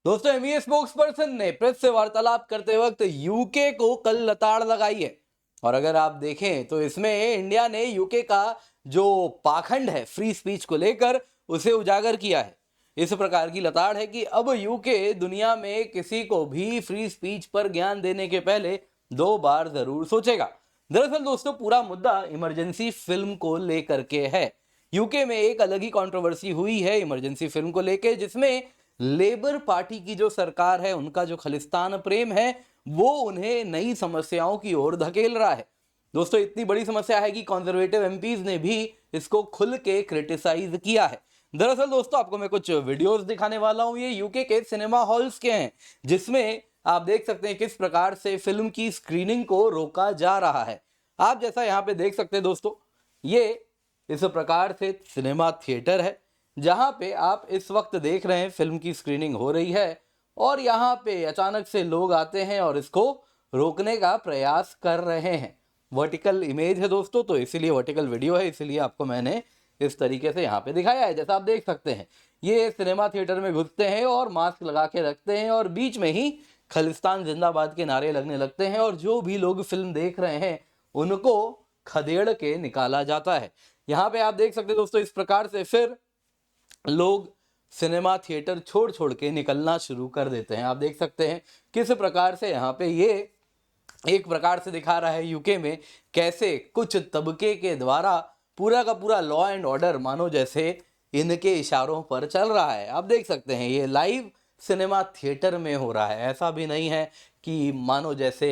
दोस्तों, MEA spokes person ने press से वार्तालाप करते वक्त यूके को कल लताड़ लगाई है। और अगर आप देखें तो इसमें इंडिया ने यूके का जो पाखंड है फ्री स्पीच को लेकर उसे उजागर किया है। इस प्रकार की लताड़ है कि अब यूके दुनिया में किसी को भी फ्री स्पीच पर ज्ञान देने के पहले 2 बार जरूर सोचेगा। दरअसल दोस्तों, पूरा मुद्दा इमरजेंसी फिल्म को लेकर के है। यूके में एक अलग ही कंट्रोवर्सी हुई है इमरजेंसी फिल्म को लेकर, जिसमें लेबर पार्टी की जो सरकार है उनका जो खलिस्तान प्रेम है वो उन्हें नई समस्याओं की ओर धकेल रहा है। दोस्तों, इतनी बड़ी समस्या है कि कंजर्वेटिव एमपीज ने भी इसको खुल के क्रिटिसाइज किया है। दरअसल दोस्तों, आपको मैं कुछ वीडियोस दिखाने वाला हूं। ये यूके के सिनेमा हॉल्स के हैं, जिसमें आप देख सकते हैं किस प्रकार से फिल्म की स्क्रीनिंग को रोका जा रहा है। आप जैसा यहाँ पे देख सकते हैं दोस्तों, ये इस प्रकार से सिनेमा थिएटर है जहां पे आप इस वक्त देख रहे हैं फिल्म की स्क्रीनिंग हो रही है। और यहाँ पे अचानक से लोग आते हैं और इसको रोकने का प्रयास कर रहे हैं। वर्टिकल इमेज है दोस्तों, तो इसीलिए वर्टिकल वीडियो है, इसीलिए आपको मैंने इस तरीके से यहाँ पे दिखाया है। जैसा आप देख सकते हैं, ये सिनेमा थिएटर में घुसते हैं और मास्क लगा के रखते हैं और बीच में ही खालिस्तान जिंदाबाद के नारे लगने लगते हैं और जो भी लोग फिल्म देख रहे हैं उनको खदेड़ के निकाला जाता है। यहाँ पे आप देख सकते हैं दोस्तों, इस प्रकार से फिर लोग सिनेमा थिएटर छोड़ छोड़ के निकलना शुरू कर देते हैं। आप देख सकते हैं किस प्रकार से यहाँ पे ये एक प्रकार से दिखा रहा है यूके में कैसे कुछ तबके के द्वारा पूरा का पूरा लॉ एंड ऑर्डर मानो जैसे इनके इशारों पर चल रहा है। आप देख सकते हैं ये लाइव सिनेमा थिएटर में हो रहा है। ऐसा भी नहीं है कि मानो जैसे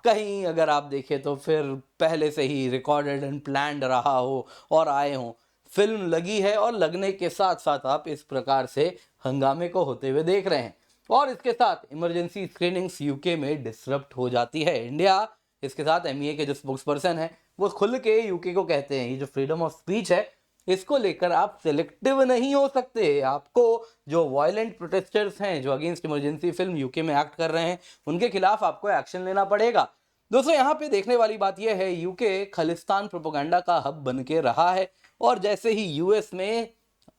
कहीं अगर आप देखें तो फिर पहले से ही रिकॉर्डेड एंड प्लान्ड रहा हो और आए हों। फिल्म लगी है और लगने के साथ साथ आप इस प्रकार से हंगामे को होते हुए देख रहे हैं और इसके साथ इमरजेंसी स्क्रीनिंग्स यूके में डिसरप्ट हो जाती है। इंडिया इसके साथ एमईए के जो स्पोक्स पर्सन है वो खुल के यूके को कहते हैं ये जो फ्रीडम ऑफ स्पीच है इसको लेकर आप सिलेक्टिव नहीं हो सकते। आपको जो वायलेंट प्रोटेस्टर्स हैं जो अगेंस्ट इमरजेंसी फिल्म यूके में एक्ट कर रहे हैं उनके खिलाफ आपको एक्शन लेना पड़ेगा। दोस्तों, यहाँ पे देखने वाली बात यह है यूके खालिस्तान प्रोपेगेंडा का हब बन के रहा है और जैसे ही यूएस में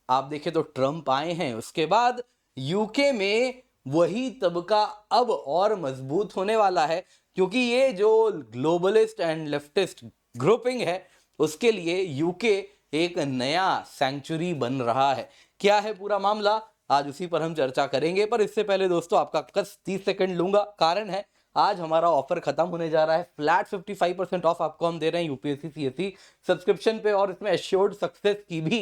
आप देखें तो ट्रंप आए हैं उसके बाद यूके में वही तबका अब और मजबूत होने वाला है, क्योंकि ये जो ग्लोबलिस्ट एंड लेफ्टिस्ट ग्रुपिंग है उसके लिए यूके एक नया सेंचुरी बन रहा है। क्या है पूरा मामला, आज उसी पर हम चर्चा करेंगे। पर इससे पहले दोस्तों आपका 30 सेकंड लूंगा, कारण है आज हमारा ऑफर खत्म होने जा रहा है। फ्लैट 55% ऑफ आपको हम दे रहे हैं यूपीएससी सीएससी सब्सक्रिप्शन पे और इसमें एश्योर्ड सक्सेस की भी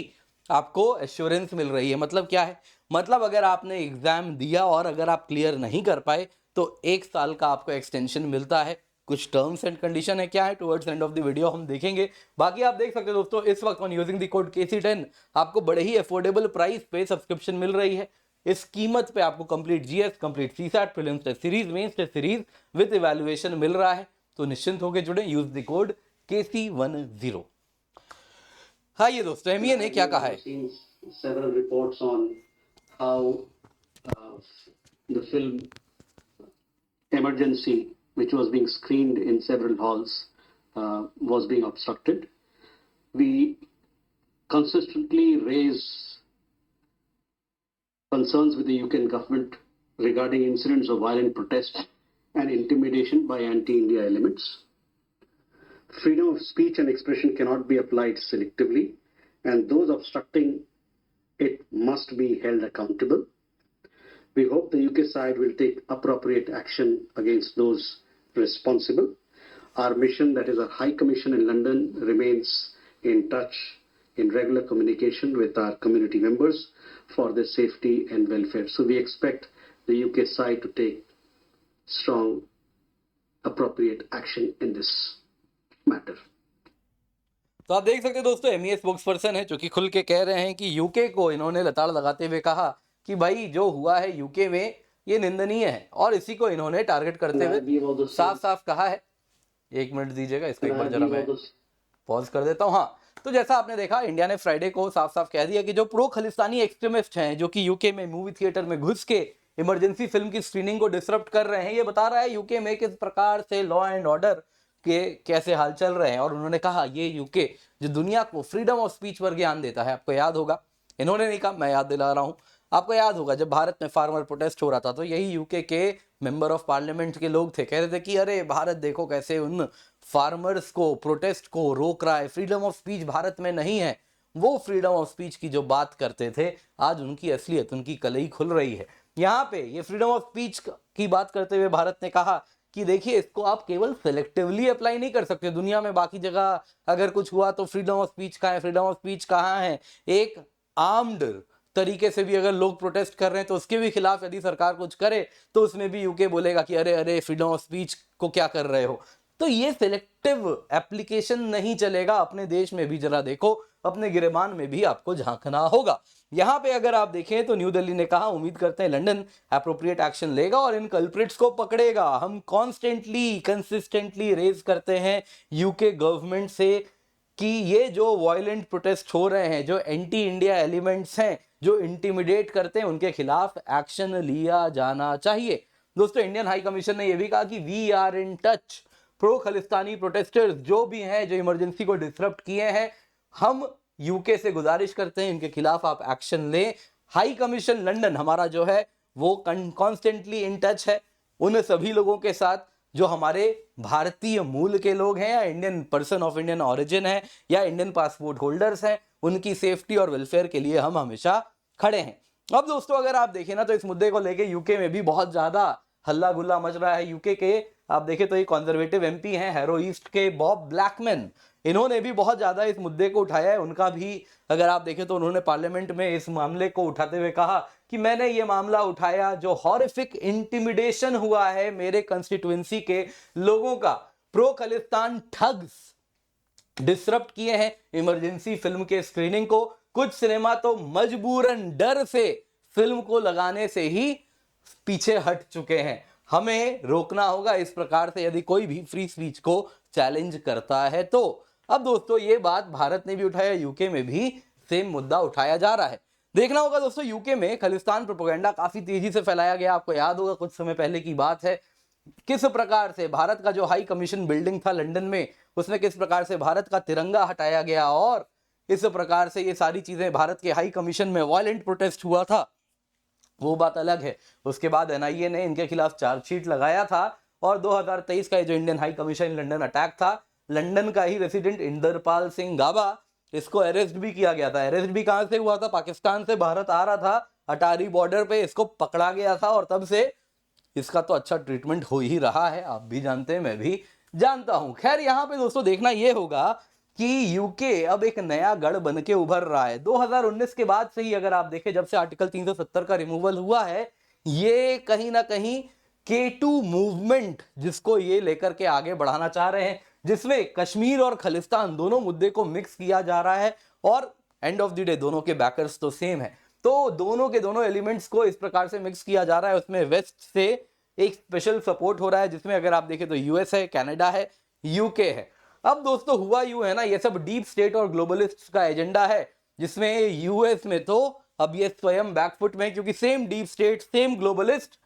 आपको एश्योरेंस मिल रही है। मतलब क्या है, मतलब अगर आपने एग्जाम दिया और अगर आप क्लियर नहीं कर पाए तो 1 साल का आपको एक्सटेंशन मिलता है। कुछ टर्म्स एंड कंडीशन है, क्या है towards end of the video हम देखेंगे। बाकी आप देख सकते हैं दोस्तों, इस वक्त on using the code KC10 आपको बड़े ही अफोर्डेबल प्राइस पे सब्सक्रिप्शन मिल रही है। इस कीमत पे आपको complete GS, complete CSAT, prelims test series, mains test series with evaluation मिल रहा है। तो निश्चिंत होकर जुड़े, यूज द कोड KC10। हाँ, ये दोस्तों एमईए ने क्या कहा है। Several reports on how the film Emergency, which was being screened in several halls, was being obstructed. We consistently raise concerns with the UK government regarding incidents of violent protest and intimidation by anti-India elements. Freedom of speech and expression cannot be applied selectively, and those obstructing it must be held accountable. We hope the UK side will take appropriate action against those responsible. Our mission, that is our High Commission in London, remains in touch in regular communication with our community members for their safety and welfare. So we expect the UK side to take strong, appropriate action in this matter. तो आप देख सकते हैं दोस्तों, MEA spokes person है जो कि खुल के कह रहे हैं कि यूके को इन्होंने लताड़ लगाते हुए कहा कि भाई जो हुआ है यूके में ये निंदनीय है और इसी को इन्होंने टारगेट करते हुए साफ साफ कहा है। 1 मिनट दीजिएगा, इसको एक बार जरा मैं पॉज कर देता हूँ। हाँ, तो जैसा आपने देखा, इंडिया ने फ्राइडे को साफ साफ कह दिया कि जो प्रो खालिस्तानी एक्सट्रीमिस्ट हैं जो कि यूके में मूवी थिएटर में घुस के इमरजेंसी फिल्म की स्क्रीनिंग को डिसरप्ट कर रहे हैं, ये बता रहा है यूके में किस प्रकार से लॉ एंड ऑर्डर के कैसे हाल चल रहे हैं। और उन्होंने कहा ये यूके जो दुनिया को फ्रीडम ऑफ स्पीच पर ज्ञान देता है, आपको याद होगा, इन्होंने नहीं कहा, मैं याद दिला रहा हूं, आपको याद होगा जब भारत में फार्मर प्रोटेस्ट हो रहा था तो यही यूके के मेंबर ऑफ पार्लियामेंट के लोग थे, कह रहे थे कि अरे भारत देखो कैसे उन फार्मर्स को, प्रोटेस्ट को रोक रहा है, फ्रीडम ऑफ स्पीच भारत में नहीं है। वो फ्रीडम ऑफ स्पीच की जो बात करते थे, आज उनकी असलियत, उनकी कलई खुल रही है। यहाँ पे ये फ्रीडम ऑफ स्पीच की बात करते हुए भारत ने कहा कि देखिए इसको आप केवल सेलेक्टिवली अप्लाई नहीं कर सकते। दुनिया में बाकी जगह अगर कुछ हुआ तो फ्रीडम ऑफ स्पीच कहाँ है, फ्रीडम ऑफ स्पीच कहाँ है। एक आर्म्ड तरीके से भी अगर लोग प्रोटेस्ट कर रहे हैं तो उसके भी खिलाफ यदि सरकार कुछ करे तो उसमें भी यूके बोलेगा कि अरे अरे फ्रीडम ऑफ स्पीच को क्या कर रहे हो। तो ये सिलेक्टिव एप्लीकेशन नहीं चलेगा। अपने देश में भी जरा देखो, अपने गिरेबान में भी आपको झांकना होगा। यहां पे अगर आप देखें तो न्यू दिल्ली ने कहा उम्मीद करते हैं लंदन एप्रोप्रिएट एक्शन लेगा और इन कल्प्रिट्स को पकड़ेगा। हम कॉन्स्टेंटली कंसिस्टेंटली रेज करते हैं यूके गवर्नमेंट से कि ये जो वायलेंट प्रोटेस्ट हो रहे हैं, जो एंटी इंडिया एलिमेंट्स हैं, जो इंटिमिडेट करते हैं, उनके खिलाफ एक्शन लिया जाना चाहिए। दोस्तों इंडियन हाई कमीशन ने यह भी कहा कि we are in touch. Pro Khalistani protesters जो भी हैं, जो इमरजेंसी को डिसरप्ट किए हैं, हम यूके से गुजारिश करते हैं इनके खिलाफ आप एक्शन लें। हाई कमीशन लंदन हमारा जो है वो कॉन्स्टेंटली इन टच है उन सभी लोगों के साथ जो हमारे भारतीय मूल के लोग हैं या Indian person of Indian origin है या इंडियन पासपोर्ट होल्डर्स हैं। उनकी सेफ्टी और वेलफेयर के लिए हम हमेशा खड़े हैं। अब दोस्तों अगर आप देखें ना तो इस मुद्दे को लेके यूके में भी बहुत ज्यादा हल्ला गुल्ला मच रहा है। यूके के आप देखें तो ये कंजर्वेटिव एमपी हैं हैरो ईस्ट के बॉब ब्लैकमैन, इन्होंने भी बहुत ज्यादा इस मुद्दे को उठाया है। उनका भी अगर आप देखें तो उन्होंने पार्लियामेंट में इस मामले को उठाते हुए कहा कि मैंने ये मामला उठाया जो हॉरिफिक इंटिमिडेशन हुआ है मेरे कंस्टिट्यूएंसी के लोगों का। प्रो खालिस्तान ठग्स डिसरप्ट किए हैं इमरजेंसी फिल्म के स्क्रीनिंग को। कुछ सिनेमा तो मजबूरन डर से फिल्म को लगाने से ही पीछे हट चुके हैं। हमें रोकना होगा इस प्रकार से यदि कोई भी फ्री स्पीच को चैलेंज करता है तो। अब दोस्तों ये बात भारत ने भी उठाया, यूके में भी सेम मुद्दा उठाया जा रहा है। देखना होगा दोस्तों यूके में खालिस्तान प्रोपेगेंडा काफी तेजी से फैलाया गया। आपको याद होगा कुछ समय पहले की बात है किस प्रकार से भारत का जो हाई कमीशन बिल्डिंग था लंदन में, उसमें किस प्रकार से भारत का तिरंगा हटाया गया और इस प्रकार से ये सारी चीजें भारत के हाई कमीशन में वायलेंट प्रोटेस्ट हुआ था, वो बात अलग है। उसके बाद एनआईए ने इनके खिलाफ चार्जशीट लगाया था और 2023 का जो Indian high commission London attack था, लंदन का ही रेसिडेंट इंदरपाल सिंह गाबा, इसको अरेस्ट भी किया गया था। अरेस्ट भी कहां से हुआ था? पाकिस्तान से भारत आ रहा था, अटारी बॉर्डर पे इसको पकड़ा गया था और तब से इसका तो अच्छा ट्रीटमेंट हो ही रहा है। आप भी जानते हैं, मैं भी जानता हूं। खैर यहाँ पे दोस्तों देखना यह होगा कि यूके अब एक नया गढ़ बन के उभर रहा है। 2019 के बाद से ही अगर आप देखें, जब से आर्टिकल 370 का रिमूवल हुआ है, ये कहीं ना कहीं K2 मूवमेंट जिसको ये लेकर के आगे बढ़ाना चाह रहे हैं, जिसमें कश्मीर और खालिस्तान दोनों मुद्दे को मिक्स किया जा रहा है और एंड ऑफ द डे दोनों के बैकर्स तो सेम है। तो दोनों के दोनों एलिमेंट्स को इस प्रकार से मिक्स किया जा रहा है। उसमें वेस्ट से एक स्पेशल सपोर्ट हो रहा है जिसमें अगर आप देखें तो यूएस है, कनाडा है, यूके है। अब दोस्तों हुआ यूं है ना, ये सब डीप स्टेट और ग्लोबलिस्ट का एजेंडा है जिसमें यूएस में तो अब ये स्वयं बैकफुट में, क्योंकि same deep state same globalist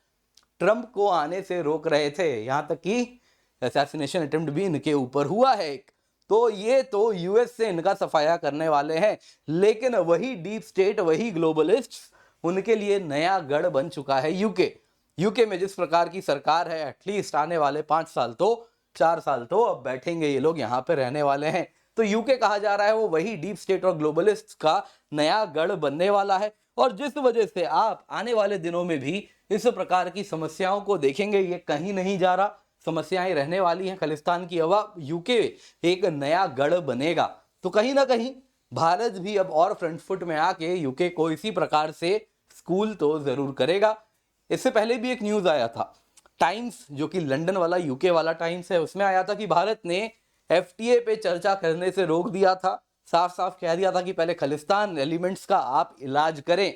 Trump को आने से रोक रहे थे। यहां तक कि असैसिनेशन अटेम्प्ट भी इनके ऊपर हुआ है एक। तो ये तो यूएस से इनका सफाया करने वाले हैं, लेकिन वही डीप स्टेट, वही ग्लोबलिस्ट, उनके लिए नया गढ़ बन चुका है यूके। यूके में जिस प्रकार की सरकार है, एटलीस्ट आने वाले 5 साल तो 4 साल तो अब बैठेंगे ये लोग, यहाँ पे रहने वाले हैं। तो यूके कहा जा रहा है वो वही डीप स्टेट और ग्लोबलिस्ट का नया गढ़ बनने वाला है और जिस वजह से आप आने वाले दिनों में भी इस प्रकार की समस्याओं को देखेंगे। ये कहीं नहीं जा रहा, समस्याएं रहने वाली हैं। खालिस्तान की हवा, यूके एक नया गढ़ बनेगा। तो कहीं ना कहीं भारत भी अब और फ्रंट फुट में आके यूके को इसी प्रकार से स्कूल तो जरूर करेगा। इससे पहले भी एक न्यूज आया था, टाइम्स जो कि लंदन वाला यूके वाला टाइम्स है, उसमें आया था कि भारत ने एफटीए पे चर्चा करने से रोक दिया था। साफ साफ कह दिया था कि पहले खालिस्तान एलिमेंट्स का आप इलाज करें।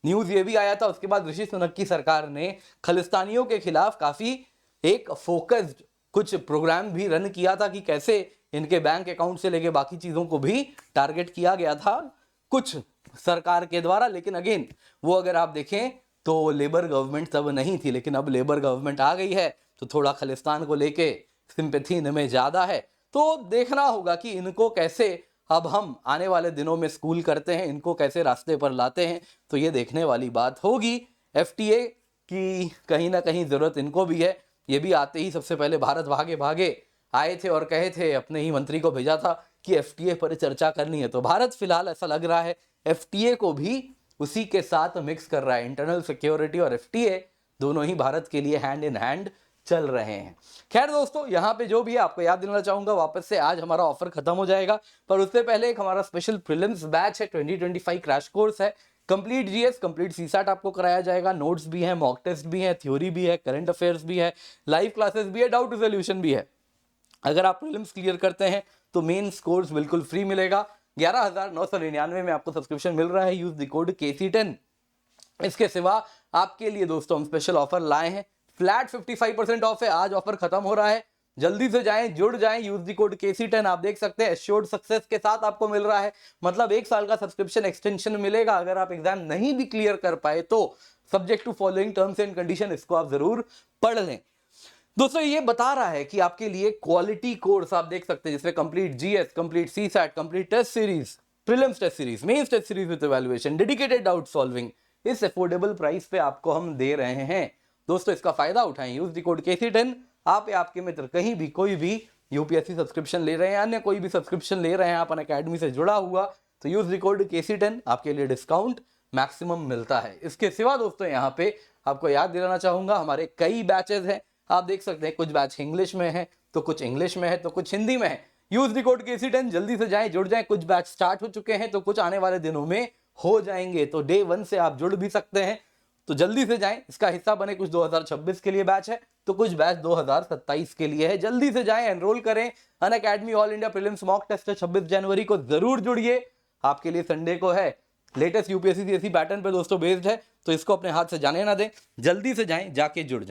न्यूज ये भी आया था उसके बाद ऋषि सुनक की सरकार ने खालिस्तानियों के खिलाफ काफी एक फोकस्ड कुछ प्रोग्राम भी रन किया था कि कैसे इनके बैंक अकाउंट से लेके बाकी चीजों को भी टारगेट किया गया था कुछ सरकार के द्वारा। लेकिन अगेन वो अगर आप देखें तो लेबर गवर्नमेंट तब नहीं थी, लेकिन अब लेबर गवर्नमेंट आ गई है तो थोड़ा खालिस्तान को लेके सिंपैथी इनमें ज्यादा है। तो देखना होगा कि इनको कैसे अब हम आने वाले दिनों में स्कूल करते हैं, इनको कैसे रास्ते पर लाते हैं, तो ये देखने वाली बात होगी। एफटीए की कहीं ना कहीं ज़रूरत इनको भी है। ये भी आते ही सबसे पहले भारत भागे भागे आए थे और कहे थे, अपने ही मंत्री को भेजा था कि एफटीए पर चर्चा करनी है। तो भारत फिलहाल ऐसा लग रहा है एफटीए को भी उसी के साथ मिक्स कर रहा है। इंटरनल सिक्योरिटी और एफटीए दोनों ही भारत के लिए हैंड इन हैंड चल रहे हैं। खैर दोस्तों, यहाँ पे जो भी है आपको याद दिलाना चाहूंगा वापस से, आज हमारा ऑफर खत्म हो जाएगा, पर उससे पहले एक हमारा स्पेशल प्रीलिम्स बैच है, 2025 क्रैश कोर्स है। कंप्लीट जीएस, कंप्लीट सीसैट आपको कराया जाएगा। नोट्स भी हैं, मॉक टेस्ट भी है, थ्योरी भी है, करंट अफेयर्स भी है, लाइव क्लासेस भी है, डाउट रिजोल्यूशन भी है। अगर आप प्रीलिम्स क्लियर करते हैं तो मेंस कोर्स बिल्कुल फ्री मिलेगा। 11,999 में आपको सब्सक्रिप्शन मिल रहा है। Use the code KC10। इसके सिवा आपके लिए दोस्तों हम स्पेशल ऑफर लाए हैं, फ्लैट 55% ऑफ है। आज ऑफर खत्म हो रहा है, जल्दी से जाएं, जुड़ जाएं। Use the code KC10। आप देख सकते हैं एश्योर्ड सक्सेस के साथ आपको मिल रहा है, मतलब 1 साल का सब्सक्रिप्शन एक्सटेंशन मिलेगा। अगर आप एग्जाम नहीं भी क्लियर कर पाए तो subject to following terms and condition, इसको आप जरूर पढ़ लें। दोस्तों ये बता रहा है कि आपके लिए क्वालिटी कोर्स आप देख सकते हैं, जिसमें complete GS, complete CSAT, complete test series, prelims test series, mains test series with evaluation, dedicated doubt solving, इस अफोर्डेबल प्राइस पे आपको हम दे रहे हैं। दोस्तों इसका फायदा उठाएं, यूज द कोड KC10। आप या आपके मित्र कहीं भी कोई भी यूपीएससी सब्सक्रिप्शन ले रहे हैं, अन्य कोई भी सब्सक्रिप्शन ले रहे हैं आप अनअकैडमी से जुड़ा हुआ, तो यूज द कोड KC10, आपके लिए डिस्काउंट मैक्सिमम मिलता है। इसके सिवा दोस्तों यहाँ पे आपको याद दिलाना चाहूंगा, हमारे कई बैचेस हैं। आप देख सकते हैं कुछ बैच इंग्लिश में है, तो कुछ इंग्लिश में है, तो कुछ हिंदी में है। यूज द कोड KC10, जल्दी से जाएं, जुड़ जाएं। कुछ बैच स्टार्ट हो चुके हैं, तो कुछ आने वाले दिनों में हो जाएंगे, तो डे 1 से आप जुड़ भी सकते हैं, तो जल्दी से जाएं। इसका हिस्सा बने, कुछ 2026 के लिए बैच है, तो कुछ बैच 2027 के लिए है। जल्दी से जाएं, एनरोल करें। Unacademy all India prelims mock test है 26 जनवरी को, जरूर जुड़िए। आपके लिए संडे को है, लेटेस्ट यूपीएससी सीएससी पैटर्न पे दोस्तों बेस्ड है, तो इसको अपने हाथ से जाने ना दें, जल्दी से जाएं, जाके जुड़ जाएं।